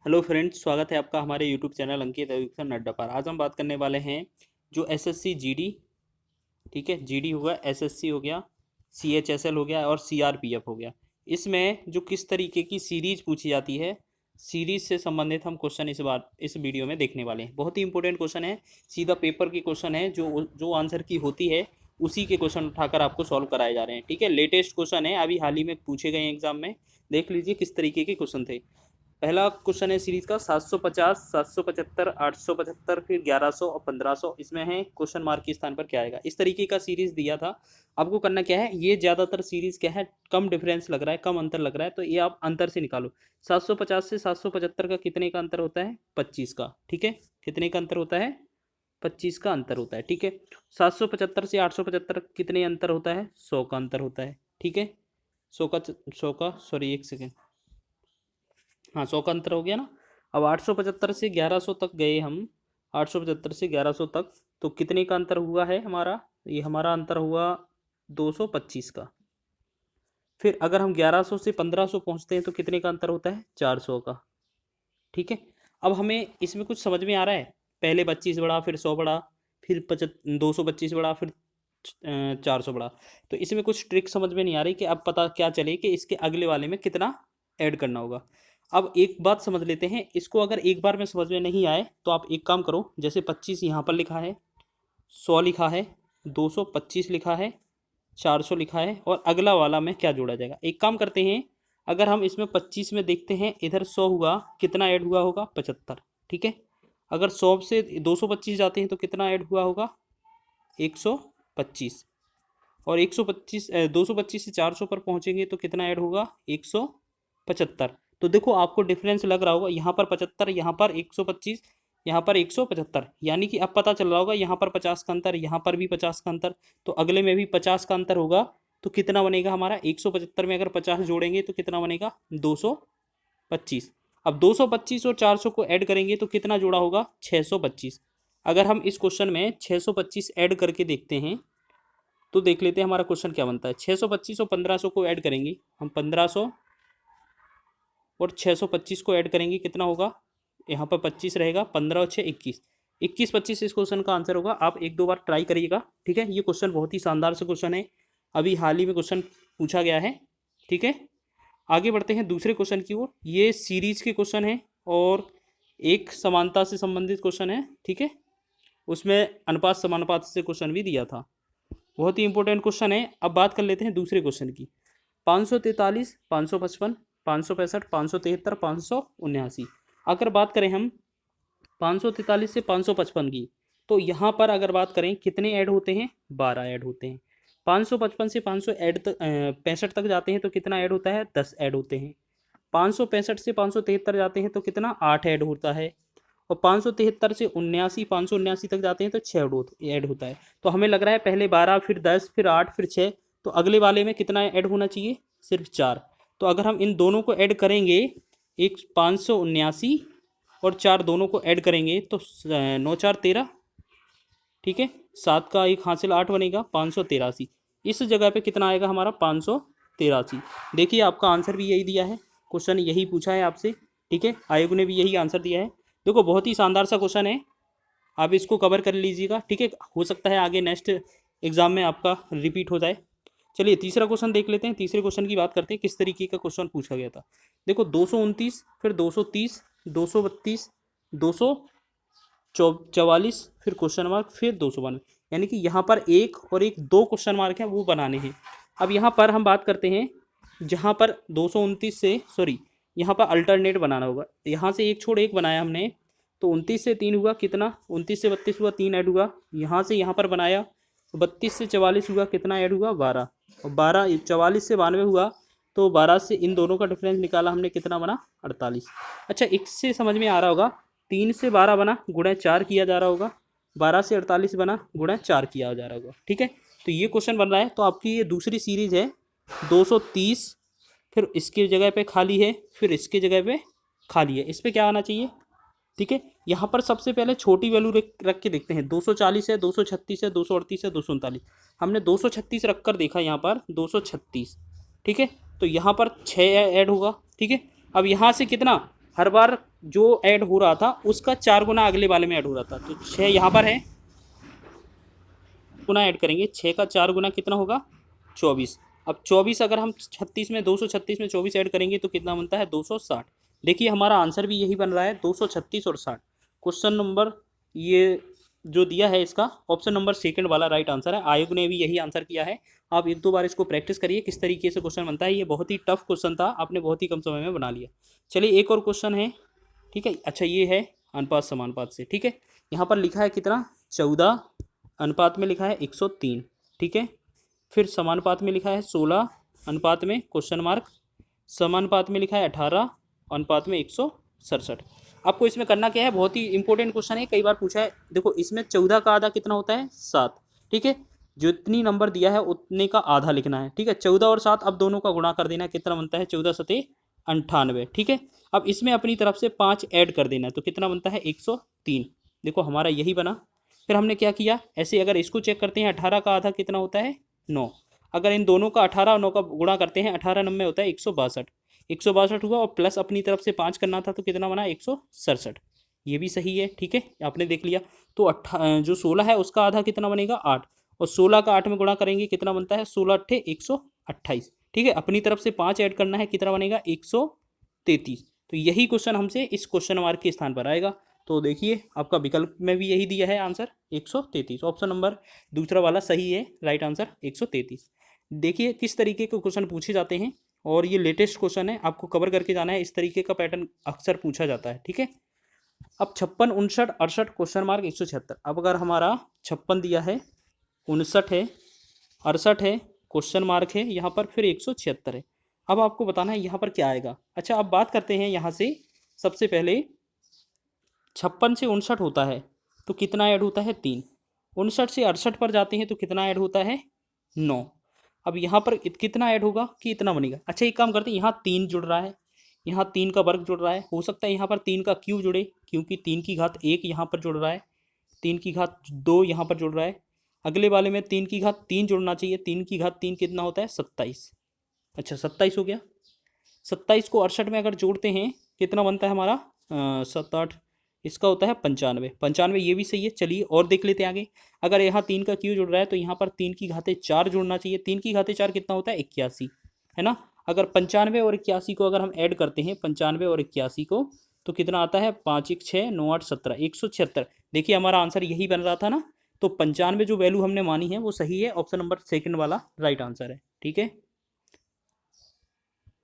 Hello friends, स्वागत है आपका हमारे यूट्यूब चैनल अंकित एजुकेशन अड्डा पर। आज हम बात करने वाले हैं जो एसएससी जीडी, ठीक है, जीडी हो गया, एसएससी हो गया, सीएचएसएल हो गया और सीआरपीएफ हो गया। इसमें जो किस तरीके की सीरीज पूछी जाती है, सीरीज से संबंधित हम क्वेश्चन इस वीडियो में देखने वाले हैं। बहुत ही इंपॉर्टेंट क्वेश्चन है, सीधा पेपर की क्वेश्चन है। जो जो आंसर की होती है उसी के क्वेश्चन उठाकर आपको सॉल्व कराए जा रहे हैं। ठीक है, लेटेस्ट क्वेश्चन है, अभी हाल ही में पूछे गए एग्जाम में। देख लीजिए किस तरीके के क्वेश्चन थे। पहला क्वेश्चन है सीरीज का 750, 775, 875, फिर 1100 और 1500। इसमें है क्वेश्चन मार्क के स्थान पर क्या आएगा। इस तरीके का सीरीज दिया था। आपको करना क्या है, ये ज़्यादातर सीरीज क्या है, कम डिफरेंस लग रहा है, कम अंतर लग रहा है, तो ये आप अंतर से निकालो। 750 से 775 का कितने का अंतर होता है, 25 का। ठीक है, कितने का अंतर होता है, 25 का अंतर होता है। ठीक है, 775 से 875 कितने अंतर होता है, 100 का अंतर होता है। ठीक है, 100 का सॉरी, एक सेकेंड, हाँ 100 का अंतर हो गया ना। अब 875 से 1100 तक गए हम, 875 से 1100 तक, तो कितने का अंतर हुआ है हमारा, ये हमारा अंतर हुआ 225 का। फिर अगर हम 1100 से 1500 पहुंचते हैं तो कितने का अंतर होता है, 400 का। ठीक है, अब हमें इसमें कुछ समझ में आ रहा है, पहले 25 बढ़ा, फिर 100 बढ़ा, फिर 225 बढ़ा, फिर 400 बढ़ा। तो इसमें कुछ ट्रिक समझ में नहीं आ रही कि अब पता क्या चले कि इसके अगले वाले में कितना ऐड करना होगा। अब एक बात समझ लेते हैं, इसको अगर एक बार में समझ में नहीं आए तो आप एक काम करो, जैसे 25 यहाँ पर लिखा है, 100 लिखा है, 225 लिखा है, 400 लिखा है, और अगला वाला में क्या जोड़ा जाएगा। एक काम करते हैं, अगर हम इसमें 25 में देखते हैं, इधर 100 हुआ, कितना ऐड हुआ होगा, 75। ठीक है, अगर 100 से 225 जाते हैं तो कितना ऐड हुआ होगा, 125। और 125 225 से 400 पर पहुंचेंगे तो कितना ऐड होगा, 175। तो देखो आपको डिफरेंस लग रहा होगा, यहाँ पर 75, यहाँ पर 125, यहाँ पर 175, यानी कि अब पता चल रहा होगा यहाँ पर 50 का अंतर, यहाँ पर भी 50 का अंतर, तो अगले में भी 50 का अंतर होगा। तो कितना बनेगा हमारा, 175 में अगर 50 जोड़ेंगे तो कितना बनेगा, 225। अब 225 और 400 को ऐड करेंगे तो कितना जोड़ा होगा, 625। अगर हम इस क्वेश्चन में 625 ऐड करके देखते हैं तो देख लेते हैं हमारा क्वेश्चन क्या बनता है। 625 और 1500 को ऐड करेंगे हम, 1500 और 625 को ऐड करेंगे, कितना होगा, यहाँ पर 25 रहेगा, 15 और 6 21, 21 25 इस क्वेश्चन का आंसर होगा। आप एक दो बार ट्राई करिएगा। ठीक है, ये क्वेश्चन बहुत ही शानदार से क्वेश्चन है, अभी हाल ही में क्वेश्चन पूछा गया है। ठीक है, आगे बढ़ते हैं दूसरे क्वेश्चन की ओर। ये सीरीज के क्वेश्चन है और एक समानता से संबंधित क्वेश्चन है। ठीक है, उसमें अनुपात समानुपात से क्वेश्चन भी दिया था, बहुत ही इंपॉर्टेंट क्वेश्चन है। अब बात कर लेते हैं दूसरे क्वेश्चन की। 543, 555, 565, 573, 579। अगर बात करें हम 543 से 555 की, तो यहाँ पर अगर बात करें कितने ऐड होते हैं, 12 ऐड होते हैं। 555 से 565 तक जाते हैं तो कितना ऐड होता है, 10 ऐड होते हैं। 565 से 573 जाते हैं तो कितना, 8 ऐड होता है। और 573 से 579 तक जाते हैं तो 6 ऐड होता है। तो हमें लग रहा है पहले 12, फिर 10, फिर 8, फिर 6, तो अगले वाले में कितना ऐड होना चाहिए, सिर्फ 4। तो अगर हम इन दोनों को ऐड करेंगे, एक 579 और 4 दोनों को ऐड करेंगे तो 9 4 13। ठीक है, 7 का एक हासिल 8 बनेगा, 583। इस जगह पे कितना आएगा हमारा, 583। देखिए आपका आंसर भी यही दिया है, क्वेश्चन यही पूछा है आपसे। ठीक है, आयोग ने भी यही आंसर दिया है। देखो बहुत ही शानदार सा क्वेश्चन है, आप इसको कवर कर लीजिएगा। ठीक है, हो सकता है आगे नेक्स्ट एग्जाम में आपका रिपीट हो जाए। चलिए तीसरा क्वेश्चन देख लेते हैं। तीसरे क्वेश्चन की बात करते हैं, किस तरीके का क्वेश्चन पूछा गया था। देखो 229, फिर 230, 232, 244, फिर क्वेश्चन मार्क, फिर 292, यानी कि यहाँ पर एक और एक दो क्वेश्चन मार्क हैं वो बनाने हैं। अब यहाँ पर हम बात करते हैं, जहाँ पर 229 से सॉरी, यहाँ पर अल्टरनेट बनाना होगा। यहाँ से एक छोड़ एक बनाया हमने, तो 29 से 3 हुआ कितना, 29 से 32 हुआ, 3 ऐड हुआ। यहाँ से यहाँ पर बनाया, 32 से 44 हुआ, कितना ऐड हुआ, 12। और 12 44 से 92 हुआ, तो 12 से इन दोनों का डिफरेंस निकाला हमने, कितना बना, 48। अच्छा, इससे समझ में आ रहा होगा, 3 से 12 बना, गुणा 4 किया जा रहा होगा, 12 से 48 बना, गुणा 4 किया जा रहा होगा। ठीक है, तो ये क्वेश्चन बन रहा है। तो आपकी ये दूसरी सीरीज है 230, फिर इसकी जगह पे खाली है, फिर इसकी जगह पे खाली है, इस पर क्या आना चाहिए। ठीक है, यहाँ पर सबसे पहले छोटी वैल्यू रख के देखते हैं। 240 है, 236 है, 238 है, 239। हमने 236 रख कर देखा, यहाँ पर 236। ठीक है, तो यहाँ पर 6 ऐड होगा। ठीक है, अब यहाँ से कितना, हर बार जो ऐड हो रहा था उसका 4 गुना अगले वाले में ऐड हो रहा था। तो 6 यहाँ पर है, गुना ऐड करेंगे, 6 का 4 गुना कितना होगा 24। अब 24 अगर हम 36 में 236 में 24 ऐड करेंगे तो कितना बनता है 260। देखिए हमारा आंसर भी यही बन रहा है 236 और 60। क्वेश्चन नंबर ये जो दिया है इसका ऑप्शन नंबर सेकंड वाला राइट आंसर है। आयोग ने भी यही आंसर किया है। आप एक दो बार इसको प्रैक्टिस करिए किस तरीके से क्वेश्चन बनता है। ये बहुत ही टफ क्वेश्चन था, आपने बहुत ही कम समय में बना लिया। चलिए एक और क्वेश्चन है, ठीक है। अच्छा ये है अनुपात समानुपात से, ठीक है। यहाँ पर लिखा है कितना 14, अनुपात में लिखा है 103, ठीक है। फिर समानुपात में लिखा है 16, अनुपात में क्वेश्चन मार्क, समानुपात में लिखा है 18, अनुपात में 167। आपको इसमें करना क्या है, बहुत ही इंपॉर्टेंट क्वेश्चन है, कई बार पूछा है। देखो इसमें 14 का आधा कितना होता है 7, ठीक है। जितनी नंबर दिया है उतने का आधा लिखना है, ठीक है। 14 और 7 अब दोनों का गुणा कर देना है, कितना बनता है 14 सते 98, ठीक है। अब इसमें अपनी तरफ से 5 ऐड कर देना है तो कितना बनता है 103। देखो हमारा यही बना। फिर हमने क्या किया, ऐसे अगर इसको चेक करते हैं 18 का आधा कितना होता है 9। अगर इन दोनों का 18 और 9 का गुणा करते हैं 18 9 में होता है 162, 162 हुआ और प्लस अपनी तरफ से 5 करना था तो कितना बना 167। ये भी सही है, ठीक है, आपने देख लिया। तो जो 16 है उसका आधा कितना बनेगा 8, और 16 का 8 में गुणा करेंगे कितना बनता है 16 अट्ठे 128, ठीक है। अपनी तरफ से 5 ऐड करना है, कितना बनेगा 133। तो यही क्वेश्चन हमसे इस क्वेश्चन मार्क के स्थान पर आएगा। तो देखिए आपका विकल्प में भी यही दिया है आंसर 133। ऑप्शन नंबर दूसरा वाला सही है, राइट आंसर 133। देखिए किस तरीके के क्वेश्चन पूछे जाते हैं, और ये लेटेस्ट क्वेश्चन है, आपको कवर करके जाना है। इस तरीके का पैटर्न अक्सर पूछा जाता है, ठीक है। अब 56, 59, 68 क्वेश्चन मार्क 176। अब अगर हमारा 56 दिया है, 59 है, 68 है, क्वेश्चन मार्क है यहाँ पर, फिर 176 है। अब आपको बताना है यहाँ पर क्या आएगा। अच्छा अब बात करते हैं यहाँ से, सबसे पहले 56 से 59 होता है तो कितना ऐड होता है 3। 59 से 68 पर जाते हैं तो कितना ऐड होता है 9। अब यहाँ पर कितना ऐड होगा कि इतना बनेगा। अच्छा एक काम करते हैं, यहाँ 3 जुड़ रहा है, यहाँ 3 का वर्ग जुड़ रहा है, हो सकता है यहाँ पर 3 का क्यूब जुड़े, क्योंकि 3 की घात 1 यहाँ पर जुड़ रहा है, 3 की घात 2 यहाँ पर जुड़ रहा है। अगले वाले में 3 की घात 3 जुड़ना चाहिए, 3 की घात 3 कितना होता है 27। अच्छा 27 हो गया। 27 को 68 में अगर जोड़ते हैं कितना बनता है हमारा 7 8, इसका होता है 95। 95 ये भी सही है। चलिए और देख लेते हैं आगे। अगर यहाँ 3 का क्यू जुड़ रहा है तो यहाँ पर 3 की घाते 4 जुड़ना चाहिए, 3 की घाते 4 कितना होता है 81, है ना। अगर 95 और 81 को अगर हम ऐड करते हैं, 95 और 81 को, तो कितना आता है 5 1 6 9 8 17, 176। देखिए हमारा आंसर यही बन रहा था ना। तो 95 जो वैल्यू हमने मानी है वो सही है, ऑप्शन नंबर सेकंड वाला राइट आंसर है, ठीक है।